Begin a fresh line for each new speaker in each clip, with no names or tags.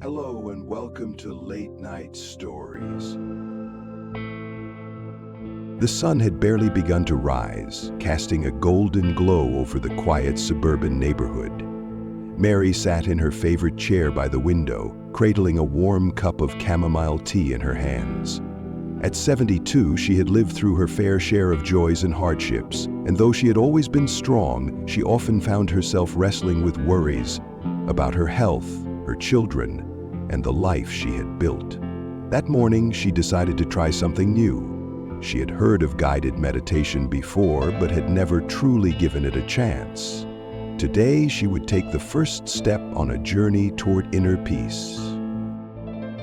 Hello and welcome to Late Night Stories. The sun had barely begun to rise, casting a golden glow over the quiet suburban neighborhood. Mary sat in her favorite chair by the window, cradling a warm cup of chamomile tea in her hands. At 72, she had lived through her fair share of joys and hardships, and though she had always been strong, she often found herself wrestling with worries about her health, her children, and the life she had built. That morning, she decided to try something new. She had heard of guided meditation before, but had never truly given it a chance. Today, she would take the first step on a journey toward inner peace.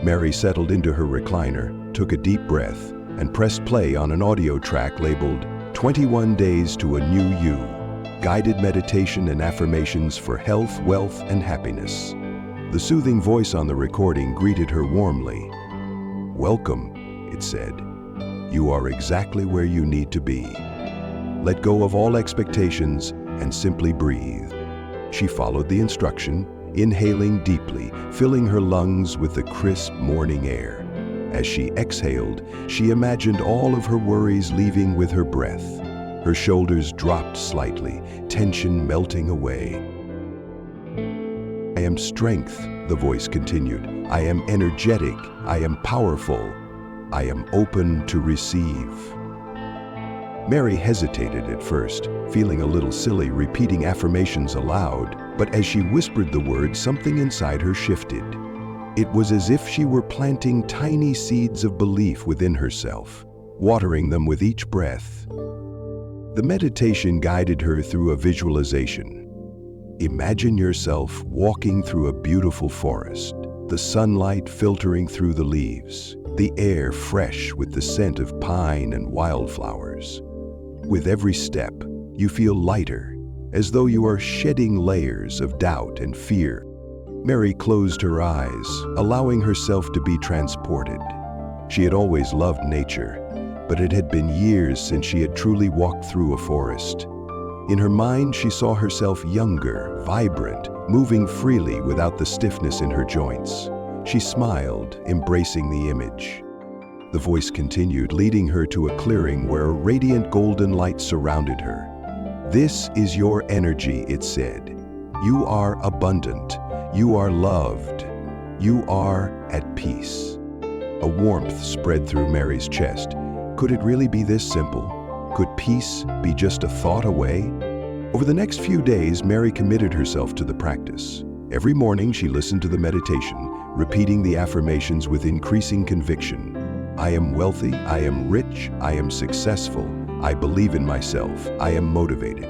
Mary settled into her recliner, took a deep breath, and pressed play on an audio track labeled 21 Days to a New You, Guided Meditation and Affirmations for Health, Wealth, and Happiness. The soothing voice on the recording greeted her warmly. "Welcome," it said. "You are exactly where you need to be. Let go of all expectations and simply breathe." She followed the instruction, inhaling deeply, filling her lungs with the crisp morning air. As she exhaled, she imagined all of her worries leaving with her breath. Her shoulders dropped slightly, tension melting away. "I am strength," the voice continued. "I am energetic. I am powerful. I am open to receive." Mary hesitated at first, feeling a little silly repeating affirmations aloud, but as she whispered the words, something inside her shifted. It was as if she were planting tiny seeds of belief within herself, watering them with each breath. The meditation guided her through a visualization. Imagine yourself walking through a beautiful forest, the sunlight filtering through the leaves, the air fresh with the scent of pine and wildflowers. With every step, you feel lighter, as though you are shedding layers of doubt and fear. Mary closed her eyes, allowing herself to be transported. She had always loved nature, but it had been years since she had truly walked through a forest. In her mind, she saw herself younger, vibrant, moving freely without the stiffness in her joints. She smiled, embracing the image. The voice continued, leading her to a clearing where a radiant golden light surrounded her. "This is your energy," it said. "You are abundant. You are loved. You are at peace." A warmth spread through Mary's chest. Could it really be this simple? Could peace be just a thought away? Over the next few days, Mary committed herself to the practice. Every morning, she listened to the meditation, repeating the affirmations with increasing conviction. "I am wealthy, I am rich, I am successful, I believe in myself, I am motivated."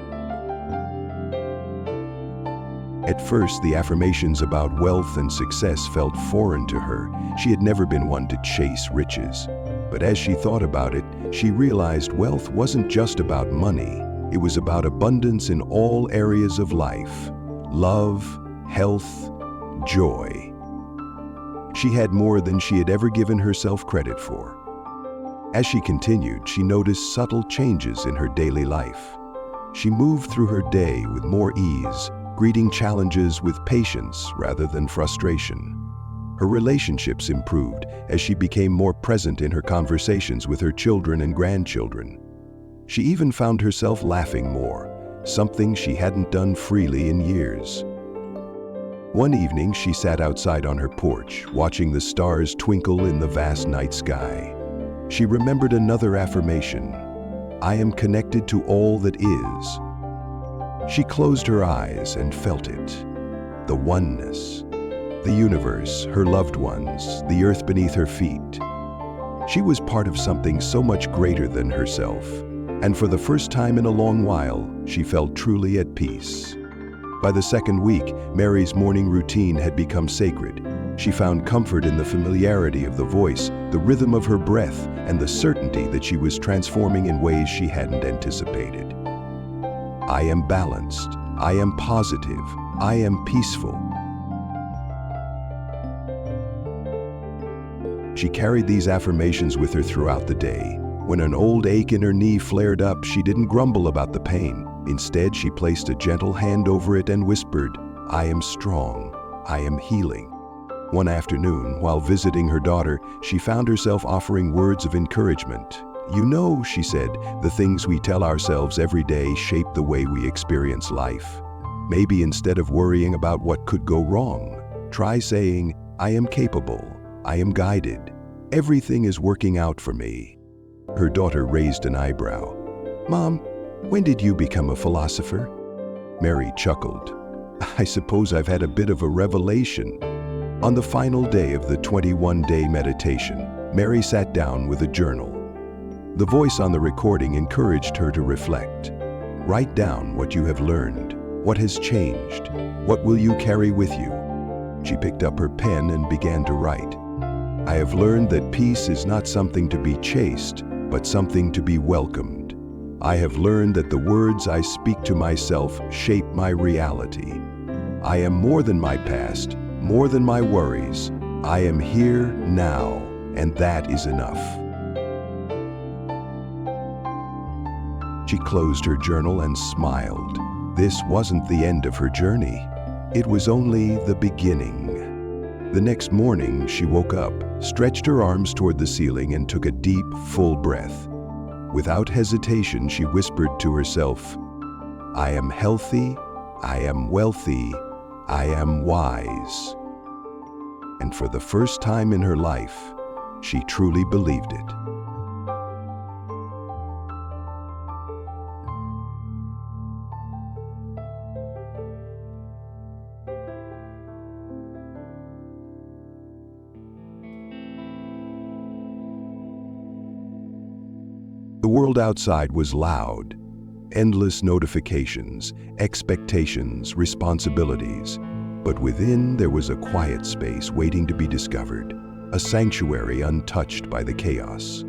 At first, the affirmations about wealth and success felt foreign to her. She had never been one to chase riches. But as she thought about it, she realized wealth wasn't just about money. It was about abundance in all areas of life: love, health, joy. She had more than she had ever given herself credit for. As she continued, she noticed subtle changes in her daily life. She moved through her day with more ease, greeting challenges with patience rather than frustration. Her relationships improved as she became more present in her conversations with her children and grandchildren. She even found herself laughing more, something she hadn't done freely in years. One evening, she sat outside on her porch, watching the stars twinkle in the vast night sky. She remembered another affirmation: "I am connected to all that is." She closed her eyes and felt it. The oneness. The universe, her loved ones, the earth beneath her feet. She was part of something so much greater than herself, and for the first time in a long while, she felt truly at peace. By the second week, Mary's morning routine had become sacred. She found comfort in the familiarity of the voice, the rhythm of her breath, and the certainty that she was transforming in ways she hadn't anticipated. "I am balanced. I am positive. I am peaceful." She carried these affirmations with her throughout the day. When an old ache in her knee flared up, she didn't grumble about the pain. Instead, she placed a gentle hand over it and whispered, "I am strong. I am healing." One afternoon, while visiting her daughter, she found herself offering words of encouragement. "You know," she said, "the things we tell ourselves every day shape the way we experience life. Maybe instead of worrying about what could go wrong, try saying, 'I am capable, I am guided, everything is working out for me.'" Her daughter raised an eyebrow. "Mom, when did you become a philosopher?" Mary chuckled. "I suppose I've had a bit of a revelation." On the final day of the 21-day meditation, Mary sat down with a journal. The voice on the recording encouraged her to reflect. "Write down what you have learned, what has changed, what will you carry with you?" She picked up her pen and began to write. "I have learned that peace is not something to be chased, but something to be welcomed. I have learned that the words I speak to myself shape my reality. I am more than my past, more than my worries. I am here now, and that is enough." She closed her journal and smiled. This wasn't the end of her journey. It was only the beginning. The next morning, she woke up, stretched her arms toward the ceiling, and took a deep, full breath. Without hesitation, she whispered to herself, "I am healthy, I am wealthy, I am wise." And for the first time in her life, she truly believed it. The world outside was loud. Endless notifications, expectations, responsibilities. But within there was a quiet space waiting to be discovered, a sanctuary untouched by the chaos.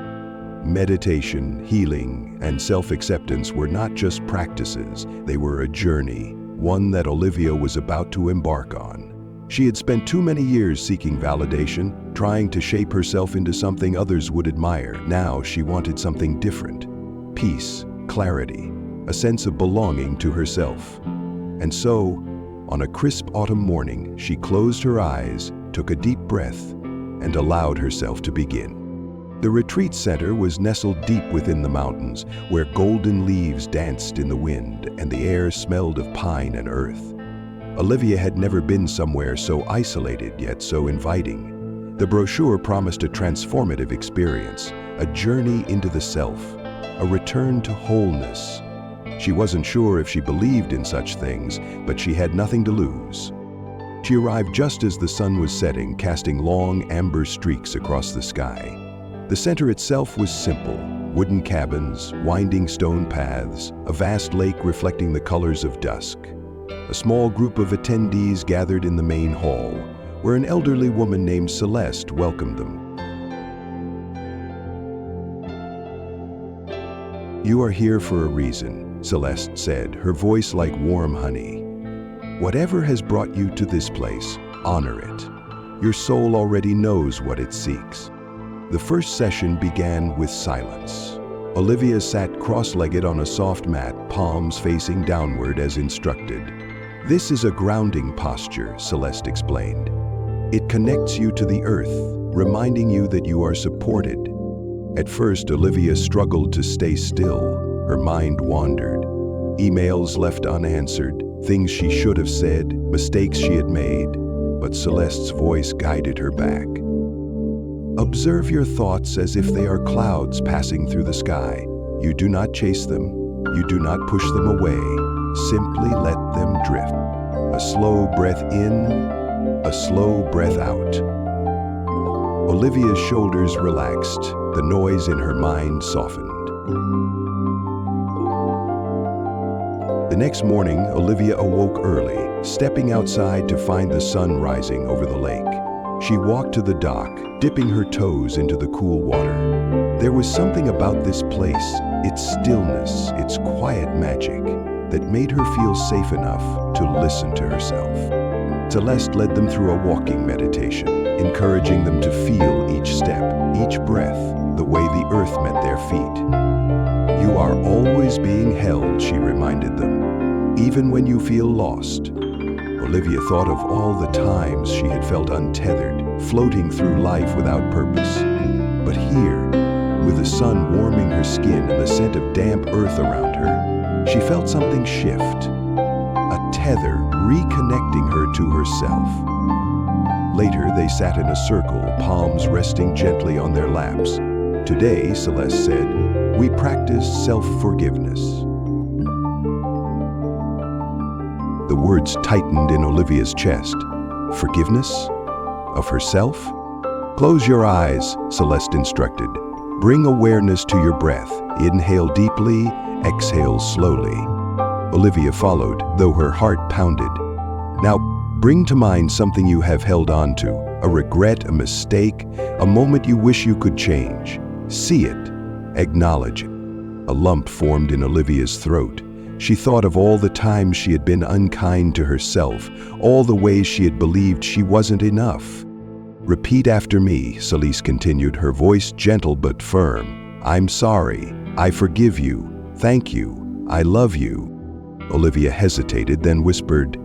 Meditation, healing, and self-acceptance were not just practices, they were a journey, one that Olivia was about to embark on. She had spent too many years seeking validation, trying to shape herself into something others would admire. Now she wanted something different: peace, clarity, a sense of belonging to herself. And so, on a crisp autumn morning, she closed her eyes, took a deep breath, and allowed herself to begin. The retreat center was nestled deep within the mountains, where golden leaves danced in the wind and the air smelled of pine and earth. Olivia had never been somewhere so isolated yet so inviting. The brochure promised a transformative experience, a journey into the self, a return to wholeness. She wasn't sure if she believed in such things, but she had nothing to lose. She arrived just as the sun was setting, casting long amber streaks across the sky. The center itself was simple: wooden cabins, winding stone paths, a vast lake reflecting the colors of dusk. A small group of attendees gathered in the main hall, where an elderly woman named Celeste welcomed them. "You are here for a reason," Celeste said, her voice like warm honey. "Whatever has brought you to this place, honor it. Your soul already knows what it seeks." The first session began with silence. Olivia sat cross-legged on a soft mat, palms facing downward as instructed. "This is a grounding posture," Celeste explained. "It connects you to the earth, reminding you that you are supported." At first, Olivia struggled to stay still. Her mind wandered. Emails left unanswered, things she should have said, mistakes she had made. But Celeste's voice guided her back. "Observe your thoughts as if they are clouds passing through the sky. You do not chase them. You do not push them away. Simply let them drift. A slow breath in, a slow breath out." Olivia's shoulders relaxed. The noise in her mind softened. The next morning, Olivia awoke early, stepping outside to find the sun rising over the lake. She walked to the dock, dipping her toes into the cool water. There was something about this place, its stillness, its quiet magic, that made her feel safe enough to listen to herself. Celeste led them through a walking meditation, encouraging them to feel each step, each breath, the way the earth met their feet. "You are always being held," she reminded them, "even when you feel lost." Olivia thought of all the times she had felt untethered, floating through life without purpose. But here, with the sun warming her skin and the scent of damp earth around her, she felt something shift. A tether reconnecting her to herself. Later, they sat in a circle, palms resting gently on their laps. Today, Celeste said, we practice self-forgiveness. The words tightened in Olivia's chest. Forgiveness? Of herself? Close your eyes, Celeste instructed. Bring awareness to your breath. Inhale deeply, exhale slowly. Olivia followed, though her heart pounded. Now, bring to mind something you have held on to, a regret, a mistake, a moment you wish you could change. See it, acknowledge it. A lump formed in Olivia's throat. She thought of all the times she had been unkind to herself, all the ways she had believed she wasn't enough. Repeat after me, Celeste continued, her voice gentle but firm. I'm sorry. I forgive you. Thank you. I love you. Olivia hesitated, then whispered,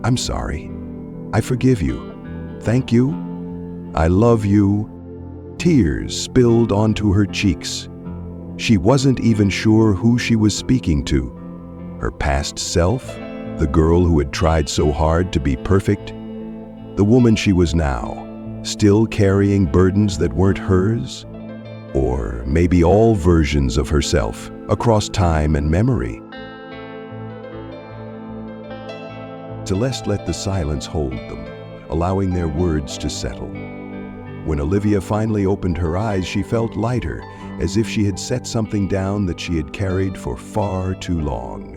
I'm sorry. I forgive you. Thank you. I love you. Tears spilled onto her cheeks. She wasn't even sure who she was speaking to. Her past self? The girl who had tried so hard to be perfect? The woman she was now, still carrying burdens that weren't hers? Or maybe all versions of herself, across time and memory? Celeste let the silence hold them, allowing their words to settle. When Olivia finally opened her eyes, she felt lighter, as if she had set something down that she had carried for far too long.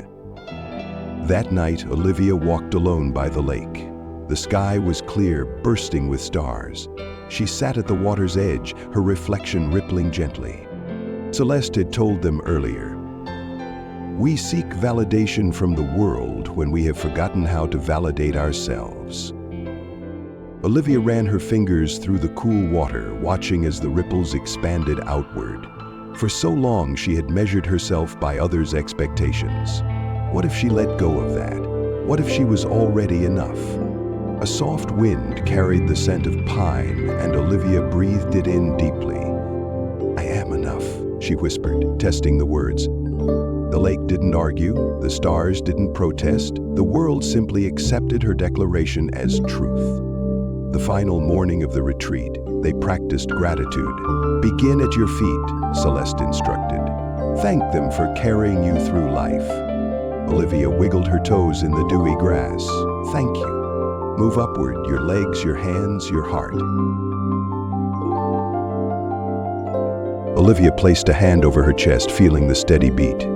That night, Olivia walked alone by the lake. The sky was clear, bursting with stars. She sat at the water's edge, her reflection rippling gently. Celeste had told them earlier, we seek validation from the world when we have forgotten how to validate ourselves. Olivia ran her fingers through the cool water, watching as the ripples expanded outward. For so long, she had measured herself by others' expectations. What if she let go of that? What if she was already enough? A soft wind carried the scent of pine, and Olivia breathed it in deeply. I am enough, she whispered, testing the words. The lake didn't argue, the stars didn't protest, the world simply accepted her declaration as truth. The final morning of the retreat, they practiced gratitude. Begin at your feet, Celeste instructed. Thank them for carrying you through life. Olivia wiggled her toes in the dewy grass. Thank you. Move upward, your legs, your hands, your heart. Olivia placed a hand over her chest, feeling the steady beat.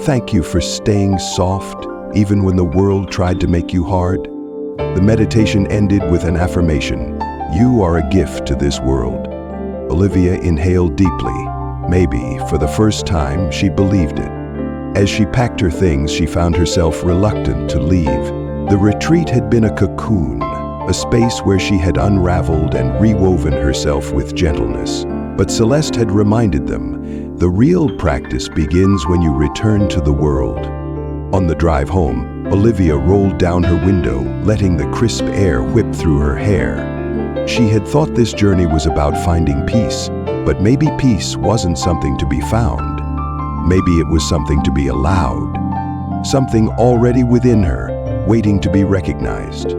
Thank you for staying soft, even when the world tried to make you hard. The meditation ended with an affirmation. You are a gift to this world. Olivia inhaled deeply. Maybe, for the first time, she believed it. As she packed her things, she found herself reluctant to leave. The retreat had been a cocoon, a space where she had unraveled and rewoven herself with gentleness. But Celeste had reminded them, the real practice begins when you return to the world. On the drive home, Olivia rolled down her window, letting the crisp air whip through her hair. She had thought this journey was about finding peace, but maybe peace wasn't something to be found. Maybe it was something to be allowed. Something already within her, waiting to be recognized.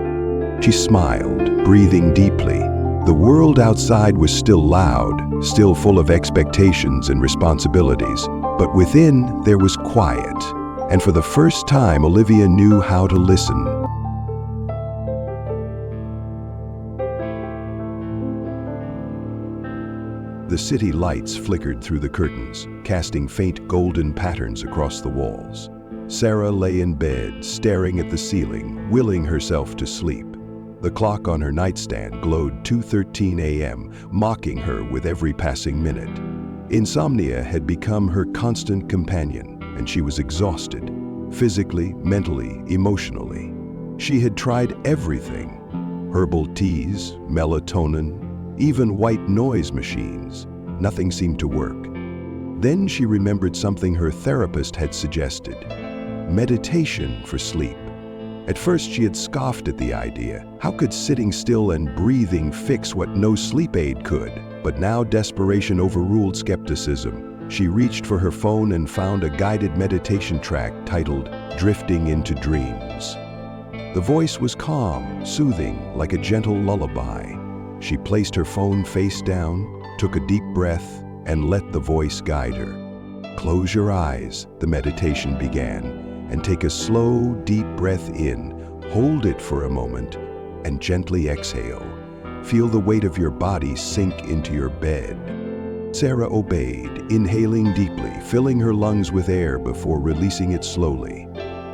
She smiled, breathing deeply. The world outside was still loud, still full of expectations and responsibilities, but within there was quiet, and for the first time Olivia knew how to listen. The city lights flickered through the curtains, casting faint golden patterns across the walls. Sarah lay in bed, staring at the ceiling, willing herself to sleep. The clock on her nightstand glowed 2:13 a.m., mocking her with every passing minute. Insomnia had become her constant companion, and she was exhausted, physically, mentally, emotionally. She had tried everything: herbal teas, melatonin, even white noise machines. Nothing seemed to work. Then she remembered something her therapist had suggested: meditation for sleep. At first, she had scoffed at the idea. How could sitting still and breathing fix what no sleep aid could? But now desperation overruled skepticism. She reached for her phone and found a guided meditation track titled Drifting into Dreams. The voice was calm, soothing, like a gentle lullaby. She placed her phone face down, took a deep breath, and let the voice guide her. Close your eyes, the meditation began, and take a slow, deep breath in. Hold it for a moment, and gently exhale. Feel the weight of your body sink into your bed. Sarah obeyed, inhaling deeply, filling her lungs with air before releasing it slowly.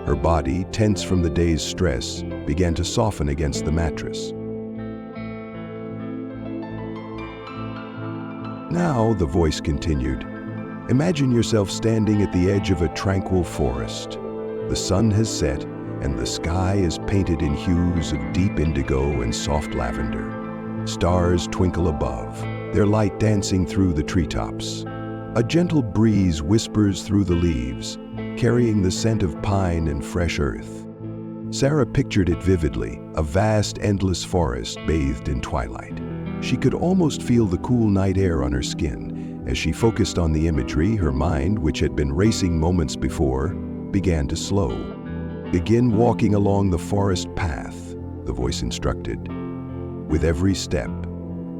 Her body, tense from the day's stress, began to soften against the mattress. Now, the voice continued, imagine yourself standing at the edge of a tranquil forest. The sun has set, and the sky is painted in hues of deep indigo and soft lavender. Stars twinkle above, their light dancing through the treetops. A gentle breeze whispers through the leaves, carrying the scent of pine and fresh earth. Sarah pictured it vividly, a vast, endless forest bathed in twilight. She could almost feel the cool night air on her skin. As she focused on the imagery, her mind, which had been racing moments before, began to slow. Begin walking along the forest path, the voice instructed. With every step,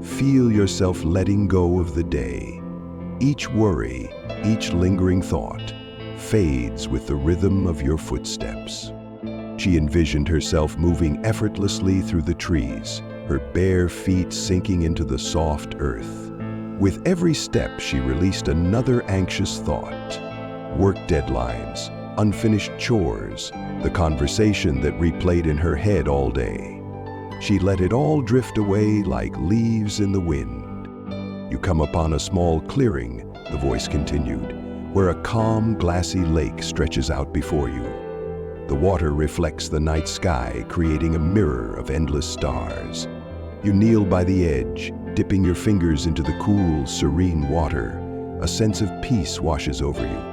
feel yourself letting go of the day. Each worry, each lingering thought, fades with the rhythm of your footsteps. She envisioned herself moving effortlessly through the trees, her bare feet sinking into the soft earth. With every step, she released another anxious thought. Work deadlines, unfinished chores, the conversation that replayed in her head all day. She let it all drift away like leaves in the wind. You come upon a small clearing, the voice continued, where a calm, glassy lake stretches out before you. The water reflects the night sky, creating a mirror of endless stars. You kneel by the edge, dipping your fingers into the cool, serene water. A sense of peace washes over you.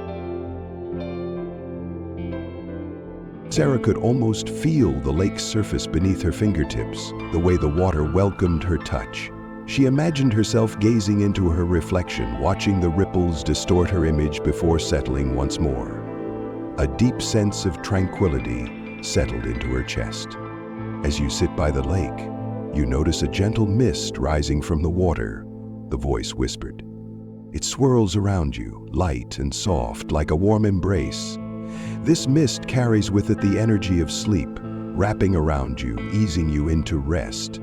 Sarah could almost feel the lake's surface beneath her fingertips, the way the water welcomed her touch. She imagined herself gazing into her reflection, watching the ripples distort her image before settling once more. A deep sense of tranquility settled into her chest. As you sit by the lake, you notice a gentle mist rising from the water, the voice whispered. It swirls around you, light and soft, like a warm embrace. This mist carries with it the energy of sleep, wrapping around you, easing you into rest.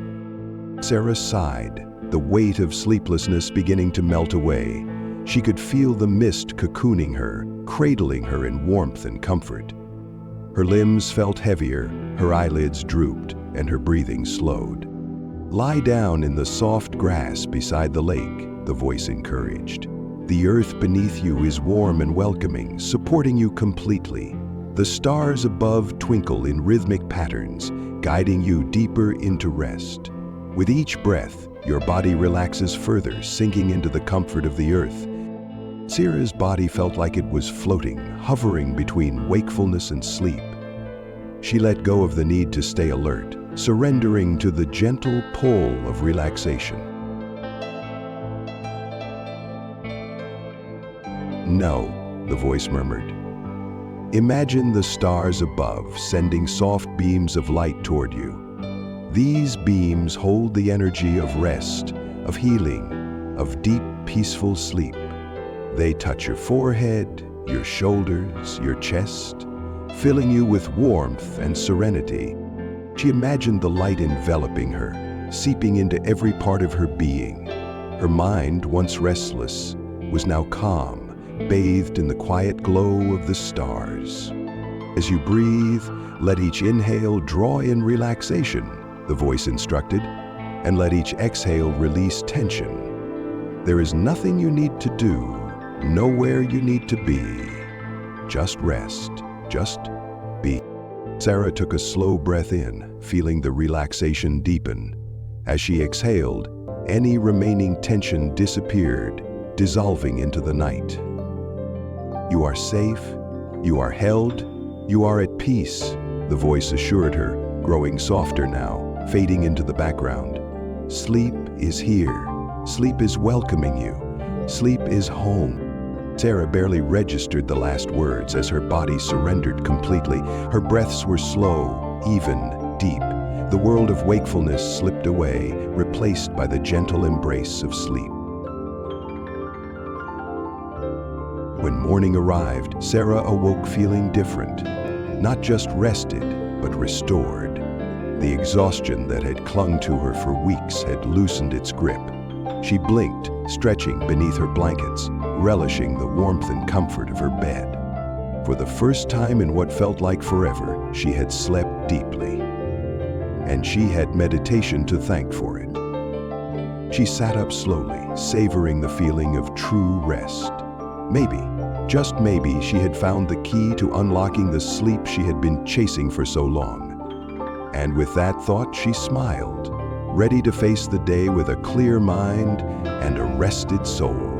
Sarah sighed, the weight of sleeplessness beginning to melt away. She could feel the mist cocooning her, cradling her in warmth and comfort. Her limbs felt heavier, her eyelids drooped, and her breathing slowed. Lie down in the soft grass beside the lake, the voice encouraged. The earth beneath you is warm and welcoming, supporting you completely. The stars above twinkle in rhythmic patterns, guiding you deeper into rest. With each breath, your body relaxes further, sinking into the comfort of the earth. Sarah's body felt like it was floating, hovering between wakefulness and sleep. She let go of the need to stay alert, surrendering to the gentle pull of relaxation. No, the voice murmured. Imagine the stars above, sending soft beams of light toward you. These beams hold the energy of rest, of healing, of deep, peaceful sleep. They touch your forehead, your shoulders, your chest, filling you with warmth and serenity. She imagined the light enveloping her, seeping into every part of her being. Her mind, once restless, was now calm, bathed in the quiet glow of the stars. As you breathe, let each inhale draw in relaxation, the voice instructed, and let each exhale release tension. There is nothing you need to do, nowhere you need to be. Just rest, just be. Sarah took a slow breath in, feeling the relaxation deepen. As she exhaled, any remaining tension disappeared, dissolving into the night. You are safe, you are held, you are at peace, the voice assured her, growing softer now, fading into the background. Sleep is here. Sleep is welcoming you. Sleep is home. Sarah barely registered the last words as her body surrendered completely. Her breaths were slow, even, deep. The world of wakefulness slipped away, replaced by the gentle embrace of sleep. When morning arrived, Sarah awoke feeling different. Not just rested, but restored. The exhaustion that had clung to her for weeks had loosened its grip. She blinked, stretching beneath her blankets, relishing the warmth and comfort of her bed. For the first time in what felt like forever, she had slept deeply. And she had meditation to thank for it. She sat up slowly, savoring the feeling of true rest. Maybe, just maybe, she had found the key to unlocking the sleep she had been chasing for so long. And with that thought, she smiled, ready to face the day with a clear mind and a rested soul.